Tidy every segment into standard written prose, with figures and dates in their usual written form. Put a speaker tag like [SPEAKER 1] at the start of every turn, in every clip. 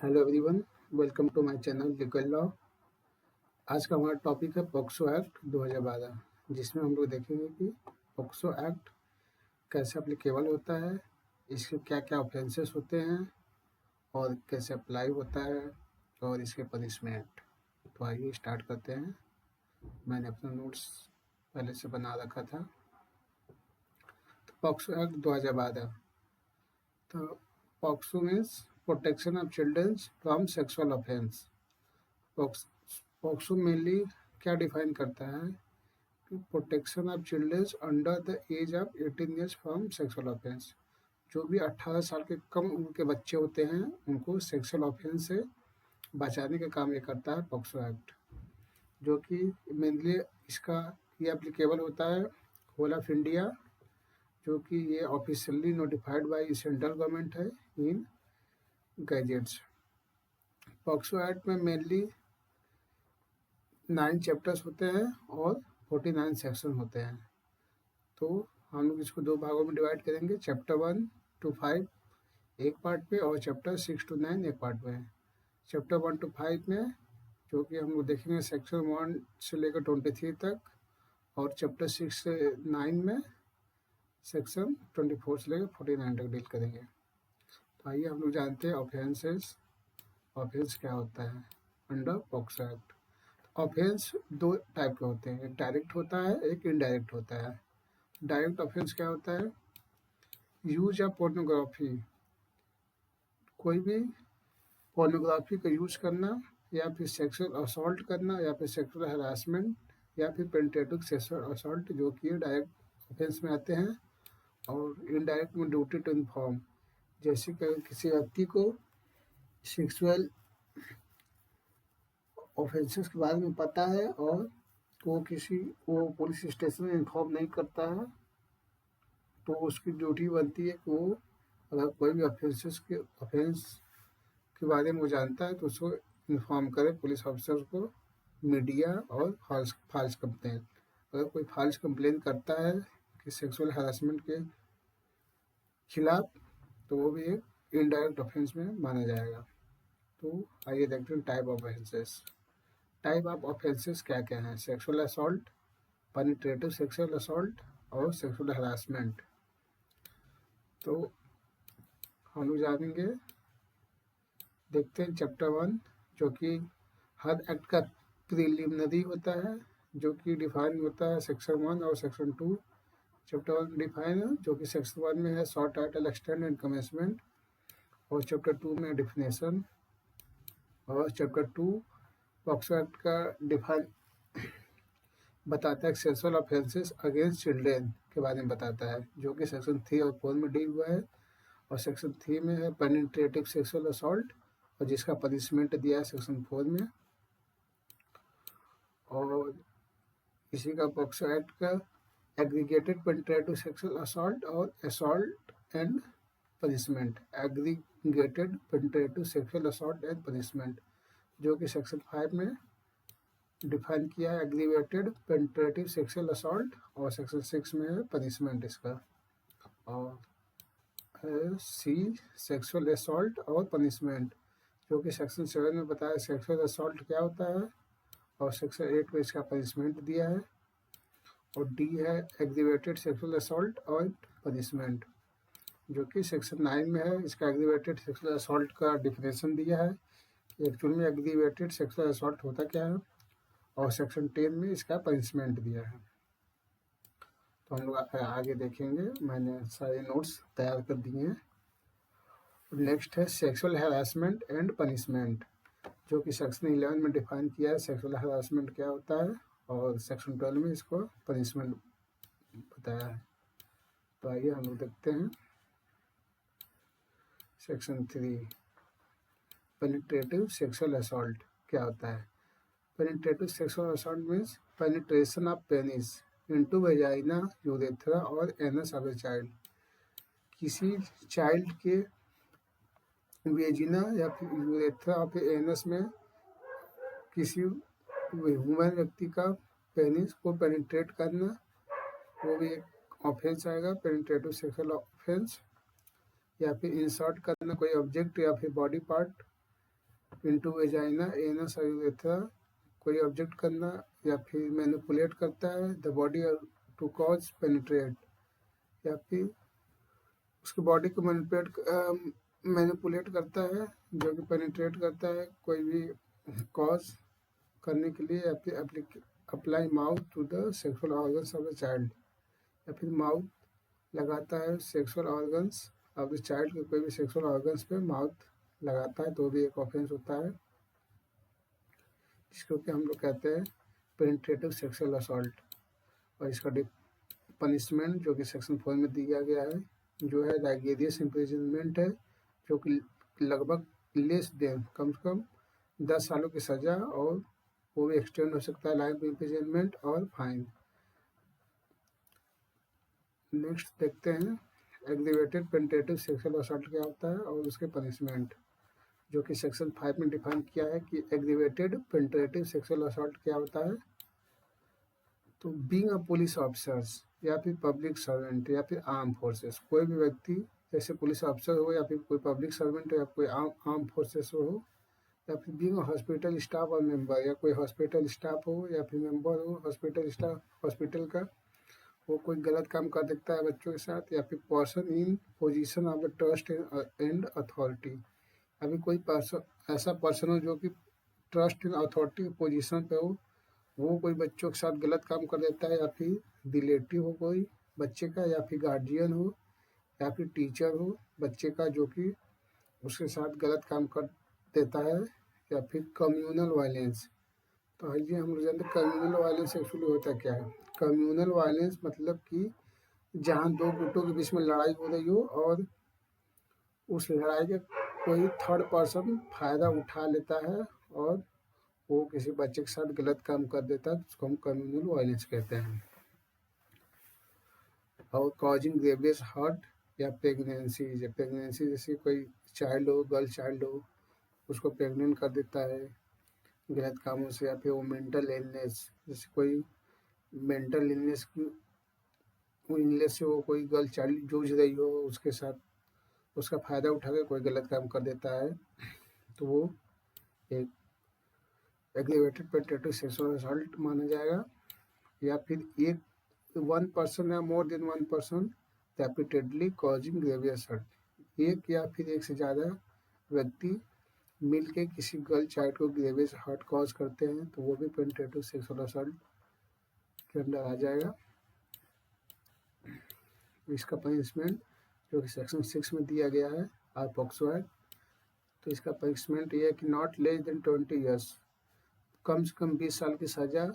[SPEAKER 1] Hello everyone, welcome to my channel legal law. आज का हमारा टॉपिक है पॉक्सो एक्ट 2012, जिसमें हम लोग देखेंगे कि पॉक्सो एक्ट कैसे अप्लीकेबल होता है, इसके क्या क्या ऑफेंसेस होते हैं और कैसे अप्लाई होता है और इसके पनिशमेंट। तो आइए स्टार्ट करते हैं। मैंने अपना नोट्स पहले से बना रखा था। तो पॉक्सो एक्ट 2012, तो POCSO means protection of childrens from sexual offence. POCSO mainly क्या डिफाइन करता है कि protection of childrens under the age of 18 years from sexual offence. जो भी 18 साल के कम उम्र के बच्चे होते हैं उनको सेक्सुअल ऑफेंस से बचाने का काम ये करता है पॉक्सो एक्ट, जो कि मेनली इसका ये एप्लीकेबल होता है होल ऑफ इंडिया, जो कि ये officially notified by central government है इन गैजेट्स। पॉक्सो एक्ट में मेनली 9 चैप्टर्स होते हैं और 49 सेक्शन होते हैं। तो हम लोग इसको दो भागों में डिवाइड करेंगे, चैप्टर 1 to 5 एक पार्ट पे और चैप्टर 6 to 9 एक पार्ट में। चैप्टर 1 to 5 में जो कि हम लोग देखेंगे सेक्शन 1 से लेकर 23 तक, और चैप्टर 6 से 9 में सेक्शन 24 से लेकर 49 तक डील करेंगे। तो आइए हम लोग जानते हैं ऑफेंस क्या होता है अंडर पॉक्सो एक्ट। ऑफेंस दो टाइप के होते हैं, एक डायरेक्ट होता है, एक इनडायरेक्ट होता है। डायरेक्ट ऑफेंस क्या होता है? यूज ऑफ पोर्नोग्राफी, कोई भी पोर्नोग्राफी का यूज करना, या फिर सेक्सुअल असॉल्ट करना, या फिर सेक्सुअल हरासमेंट, या फिर पेनिट्रेटिव सेक्सुअल असॉल्ट, जो कि डायरेक्ट ऑफेंस में आते हैं। और इनडायरेक्ट में ड्यूटी टू इन्फॉर्म, जैसे कि किसी व्यक्ति को सेक्सुअल ऑफेंसेस के बारे में पता है और वो पुलिस स्टेशन में इन्फॉर्म नहीं करता है, तो उसकी ड्यूटी बनती है कि वो अगर कोई भी ऑफेंस के बारे में वो जानता है तो उसको इन्फॉर्म करे पुलिस ऑफिसर को, मीडिया और फॉल्स कंप्लेन। अगर कोई फॉल्स कंप्लेन करता है कि सेक्सुअल हरासमेंट के खिलाफ, तो वो भी एक इनडायरेक्ट ऑफेंस में माना जाएगा। तो आइए देखते हैं type of offences. Type of offences क्या क्या हैं? Sexual assault, penetrative sexual assault और सेक्सुअल हरासमेंट। तो हम लोग जानेंगे, देखते हैं चैप्टर 1, जो कि हर एक्ट का प्रिलिमिनरी होता है, जो कि डिफाइन होता है सेक्शन 1 और सेक्शन 2। चैप्टर 1 डिफाइन है, जो कि सेक्शन 1 में है short title, extend and commencement, और चैप्टर 2 में डिफिनेशन, और चैप्टर 2 पॉक्सो एक्ट का डिफाइन बताता है सेक्सुअल ऑफेंसेस अगेंस्ट चिल्ड्रेन के बारे में बताता है, जो कि सेक्शन 3 और 4 में डील हुआ है। और सेक्शन 3 में है पेनिट्रेटिव सेक्सुअल असॉल्ट, और जिसका पनिशमेंट दिया है सेक्शन 4 में। और इसी का पॉक्सो एक्ट का एग्रीगेटेड पेनिट्रेटिव सेक्सुअल असॉल्ट और assault and punishment, aggregated penetrative sexual assault and punishment, जो कि सेक्शन 5 में डिफाइन किया है एग्रीगेटेड पेनिट्रेटिव सेक्सुअल असॉल्ट, और सेक्शन 6 में है पनिशमेंट इसका। और सी सेक्सुअल असॉल्ट और पनिशमेंट, जो कि सेक्शन 7 में बताया सेक्सुअल असॉल्ट क्या होता है, और सेक्शन 8 में इसका पनिशमेंट दिया है। और डी है एग्रीवेटेड सेक्सुअल असॉल्ट और पनिशमेंट, जो कि सेक्शन 9 में है। इसका एग्रीवेटेड सेक्सुअल असॉल्ट का डिफिनेशन दिया है, एक्चुअल में एग्रीवेटेड सेक्सुअल असॉल्ट होता क्या है, और सेक्शन 10 में इसका पनिशमेंट दिया है। तो हम लोग आगे देखेंगे, मैंने सारे नोट्स तैयार कर दिए हैं। नेक्स्ट है सेक्सुअल हरासमेंट एंड पनिशमेंट, जो कि सेक्शन 11 में डिफाइन किया है सेक्सुअल हरासमेंट क्या होता है, और सेक्शन 12 में इसको पनिशमेंट बताया है। तो आइए हम लोग देखते हैं सेक्शन 3, पेनिट्रेटिव सेक्सुअल असॉल्ट क्या होता है। Penetrative sexual assault means penetration of penis into vagina, urethra और एनस ऑफ ए चाइल्ड। किसी चाइल्ड के वेजिना या फिर यूरेथ्रा और फिर एनस में किसी ह्यूमन व्यक्ति का पेनिस को पेनिट्रेट करना, वो भी एक ऑफेंस आएगा, पेनिट्रेटिव सेक्सुअल ऑफेंस। या फिर इंसर्ट करना कोई ऑब्जेक्ट या फिर body part into vagina, anus और यूरेथ्रा, कोई ऑब्जेक्ट करना या फिर मैनिपुलेट करता है the body to cause penetrate, या फिर उसकी बॉडी को मैनिपुलेट करता है जो कि पेनिट्रेट करता है कोई भी कॉज करने के लिए, या फिर apply mouth to the sexual organs of the child, या फिर माउथ लगाता है sexual organs of the child के कोई भी सेक्सुअल ऑर्गन्स पे माउथ लगाता है तो भी एक ऑफेंस होता है, जिसको कि हम लोग कहते हैं पेनिट्रेटिव सेक्सुअल असॉल्ट। और इसका पनिशमेंट जो कि सेक्शन 4 में दिया गया है जो है लाइगेरियस इम्प्रिजनमेंट है, जो कि लगभग लेस देन कम से कम 10 सालों की सज़ा, और वो भी एक्सटेंड हो सकता है लाइफ इम्प्रिजनमेंट और फाइन। नेक्स्ट देखते हैं एग्रीवेटेड पेनिट्रेटिव सेक्सुअल असॉल्ट क्या होता है और उसके पनिशमेंट, जो कि सेक्शन 5 में डिफाइन किया है कि एग्रीवेटेड पेनिट्रेटिव सेक्सुअल असॉल्ट क्या होता है। तो बीइंग अ पुलिस ऑफिसर्स या फिर पब्लिक सर्वेंट या फिर आर्म फोर्सेस, कोई भी व्यक्ति जैसे पुलिस ऑफिसर हो या फिर कोई पब्लिक सर्वेंट हो या कोई आर्म फोर्सेस हो, या फिर बीइंग अ हॉस्पिटल स्टाफ और मेंबर, या कोई हॉस्पिटल स्टाफ हो या फिर मेंबर हो हॉस्पिटल स्टाफ हॉस्पिटल का, वो कोई गलत काम कर देता है बच्चों के साथ, या फिर person in position of the trust and authority, अभी कोई पर्सन ऐसा पर्सन हो जो कि ट्रस्ट एंड अथॉरिटी पोजीशन पे हो, वो कोई बच्चों के साथ गलत काम कर देता है, या फिर रिलेटिव हो कोई बच्चे का, या फिर गार्जियन हो या फिर टीचर हो बच्चे का जो कि उसके साथ गलत काम कर देता है, या फिर कम्युनल वायलेंस। तो आइए हम लोग जानते हैं कम्युनल वायलेंस एक्चुअली होता क्या है। कम्युनल वायलेंस मतलब कि जहाँ दो गुटों के बीच में लड़ाई हो रही हो और उस लड़ाई के कोई थर्ड पर्सन फायदा उठा लेता है और वो किसी बच्चे के साथ गलत काम कर देता है, उसको हम कम्युनल वायलेंस कहते हैं। और कॉजिंग ग्रेवियस हर्ट या प्रेगनेंसी जैसे कोई चाइल्ड हो, गर्ल चाइल्ड हो, उसको प्रेग्नेंट कर देता है गलत कामों से, या फिर वो मेंटल इलनेस, जैसे कोई मेंटल इलनेस से वो कोई गर्ल चाइल्ड जूझ रही हो उसके साथ उसका फ़ायदा उठा के कोई गलत काम कर देता है, तो वो एक एग्रीवेटेड पेनिट्रेटिव सेक्सुअल असॉल्ट माना जाएगा। या फिर वन पर्सन या more than one person repeatedly causing grievous hurt, एक या फिर एक से ज़्यादा व्यक्ति मिल के किसी गर्ल चाइल्ड को ग्रेवियस हर्ट कॉज करते हैं तो वो भी पेनिट्रेटिव सेक्सुअल असॉल्ट के अंदर आ जाएगा। इसका पनिशमेंट जो कि सेक्शन 6 में दिया गया है आर पॉक्सो एक्ट, तो इसका पनिशमेंट ये है कि नॉट लेस देन 20 ईयर्स, कम से कम 20 साल की सज़ा,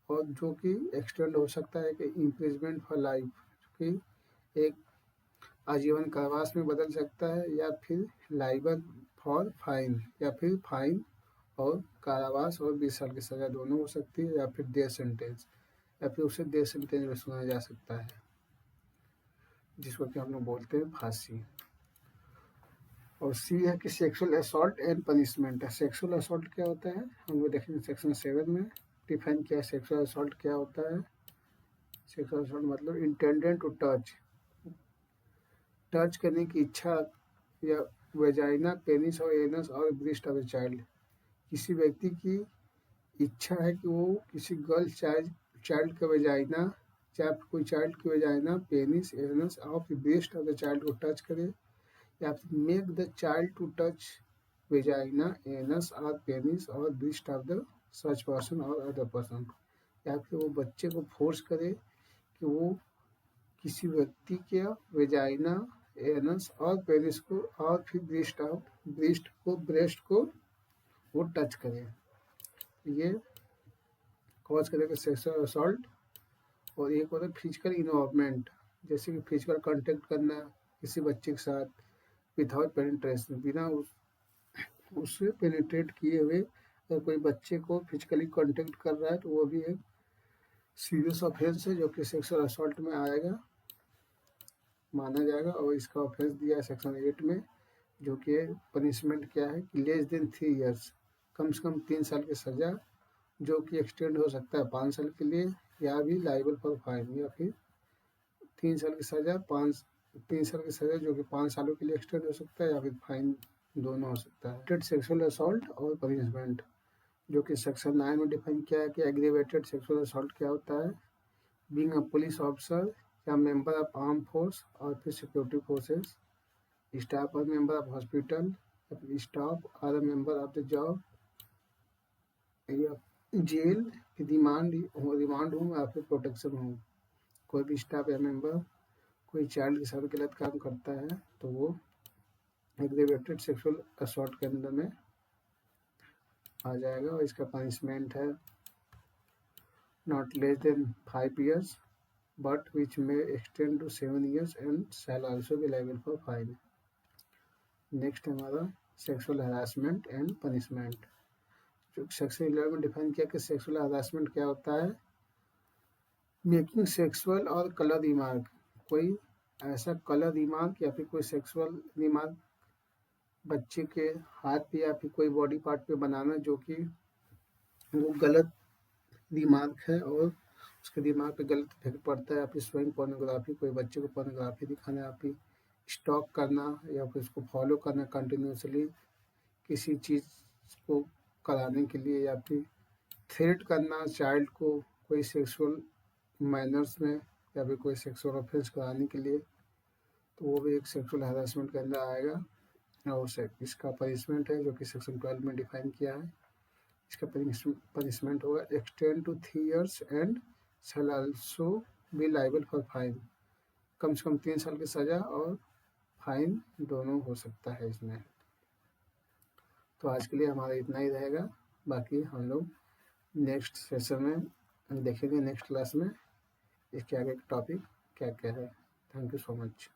[SPEAKER 1] और जो कि एक्सटेंड हो सकता है कि इम्प्रिजमेंट फॉर लाइफ, जो कि एक आजीवन कारावास में बदल सकता है, या फिर लाइबल फॉर फाइन, या फिर फाइन और कारावास और 20 साल की सज़ा दोनों हो सकती है, या फिर डेथ सेंटेंस, या फिर उसे डेथ सेंटेंस में सुना जा सकता है जिसको कि हम लोग बोलते हैं फांसी। और सी है कि सेक्सुअल असॉल्ट एंड पनिशमेंट है। सेक्सुअल असॉल्ट क्या होता है हम लोग देखेंगे सेक्शन 7 में डिफाइन किया है सेक्सुअल असॉल्ट क्या होता है। सेक्सुअल असॉल्ट मतलब इंटेंडेड टू टच करने की इच्छा या वेजाइना, पेनिस और एनस और ब्रेस्ट ऑफ ए चाइल्ड, किसी व्यक्ति की इच्छा है कि वो किसी गर्ल चाइल्ड का वेजाइना, चाहे कोई चाइल्ड की वेजाइना, पेनिस, एनस और ब्रेस्ट ऑफ द चाइल्ड को टच करे, या फिर make the child to touch vagina, anus और पेनिस और breast of the such person और अदर पर्सन, या फिर वो बच्चे को फोर्स करे कि वो किसी व्यक्ति के वेजाइना, एनस और पेनिस को और फिर ब्रेस्ट को वो टच करे, ये कॉज करेगा सेक्सुअल असॉल्ट। और एक होता है फिजिकल इन्वॉल्वमेंट, जैसे कि फिजिकल कांटेक्ट करना किसी बच्चे के साथ विदाउट पेनिट्रेशन, बिना उससे पेनिट्रेट किए हुए अगर कोई बच्चे को फिजिकली कांटेक्ट कर रहा है तो वो भी एक सीरियस ऑफेंस है जो कि सेक्सुअल असॉल्ट में आएगा, माना जाएगा। और इसका ऑफेंस दिया है सेक्शन 8 में, जो कि पनिशमेंट क्या है कि लेस देन 3 ईयर्स, कम से कम 3 साल की सज़ा, जो कि एक्सटेंड हो सकता है 5 साल के लिए, या भी लाइबल फॉर फाइन, या फिर 3 साल की सज़ा 3 साल की सज़ा जो कि 5 सालों के लिए एक्सटेंड हो सकता है, या फिर फाइन दोनों हो सकता है। सेक्सुअल असॉल्ट और पनिशमेंट, जो कि सेक्शन 9 में डिफाइन किया है कि एग्रीवेटेड सेक्सुअल असॉल्ट क्या होता है। बीइंग अ पुलिस ऑफिसर या मेंबर ऑफ आर्म फोर्स और फिर सिक्योरिटी फोर्सेस, स्टाफ और मेंबर ऑफ हॉस्पिटल, स्टाफ और मेंबर ऑफ द जॉब या जेल की रिमांड होम या फिर प्रोटेक्शन होम। कोई भी स्टाफ या मेंबर कोई चाइल्ड के साथ गलत काम करता है तो वो एग्रीवेटेड सेक्सुअल असॉल्ट के अंदर में आ जाएगा। और इसका पनिशमेंट है not less than 5 years but which may extend to 7 years and shall also be liable for fine। Next हमारा सेक्सुअल हरासमेंट एंड पनिशमेंट। जो सेक्शन 11 में डिफाइन किया कि सेक्सुअल हरासमेंट क्या होता है। मेकिंग सेक्सुअल और कलर रिमार्क, कोई ऐसा कलर रिमार्क या फिर कोई सेक्सुअल रिमार्क बच्चे के हाथ पे या फिर कोई बॉडी पार्ट पे बनाना जो कि वो गलत दिमाग है और उसके दिमाग पे गलत इफेक्ट पड़ता है, या फिर स्वयं पोर्नोग्राफी, कोई बच्चे को पोर्नोग्राफी दिखाना या फिर स्टॉक करना या फिर उसको फॉलो करना कंटिन्यूसली किसी चीज़ को कराने के लिए, या फिर थ्रेट करना चाइल्ड को कोई सेक्सुअल मैनर्स में या फिर कोई सेक्सुअल ऑफेंस कराने के लिए, तो वो भी एक सेक्सुअल हैरेसमेंट के अंदर आएगा। और इसका पनिशमेंट है जो कि सेक्शन 12 में डिफाइन किया है। इसका पनिशमेंट होगा extend to 3 years and shall also be liable for fine. कम से कम 3 साल की सज़ा और फाइन दोनों हो सकता है इसमें। तो आज के लिए हमारा इतना ही रहेगा, बाकी हम लोग नेक्स्ट सेशन में देखेंगे, नेक्स्ट क्लास में इसके आगे टॉपिक क्या क्या है। Thank you so much.